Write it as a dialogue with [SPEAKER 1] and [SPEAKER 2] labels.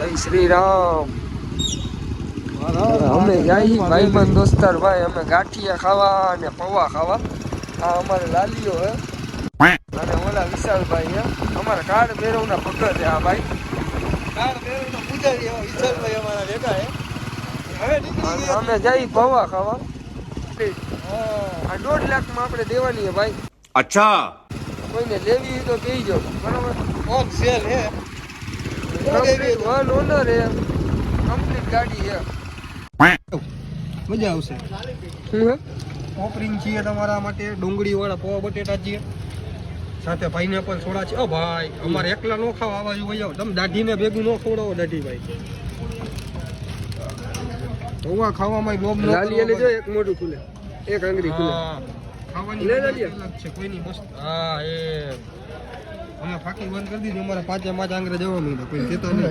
[SPEAKER 1] જય શ્રી રામ. અમે જઈ ભાઈબંધ દોસ્તાર ભાઈ, અમે ગાંઠિયા ખાવા અને પૌવા ખાવા. આ અમારે લાલીઓ હે અને ઓલા વિશાલભાઈ હે, અમારા કાળ ભૈરવના ભગત હે આ ભાઈ.
[SPEAKER 2] કાળ ભૈરવના પૂજારી હે વિશાલભાઈ, અમારા ભેગા હે. હવે નીકળી ગયા
[SPEAKER 1] અમે જઈ પૌવા ખાવા. આ 1.5 લાખમાં આપણે દેવાની હે ભાઈ.
[SPEAKER 3] અચ્છા,
[SPEAKER 1] કોઈને લેવી હોય તો કહીજો, બરાબર?
[SPEAKER 2] ઓન સેલ હે.
[SPEAKER 1] વન ઓનર હે, કમ્પ્લીટ ગાડી હે.
[SPEAKER 2] મજા આવશે.
[SPEAKER 1] શું હે?
[SPEAKER 2] ઓફરિંગ છીએ તમારા માટે, ડુંગળી વાળા પૌવા બટેટા છીએ, સાથે પાઇનેપલ સોડા છે. ઓ ભાઈ, અમારે એકલા નો ખાવા આવા જો જાવ. તમે દાઢીને ભેગું નો ખવડાવો દાઢી ભાઈ. પૌવા ખાવામાં લોભ ન
[SPEAKER 1] લાલી એને જો એક મોઢું ખુલે, એક આંગળી ખુલે.
[SPEAKER 2] ખાવાની
[SPEAKER 1] લે
[SPEAKER 2] મજા
[SPEAKER 1] લાલી.
[SPEAKER 2] અલગ છે કોઈની મસ્ત. હા એ અમે ફાકી બંધ કરી દીધી. અમારે 5 આંગળે જવા માંડ્યા, કોઈ કહેતા નહીં.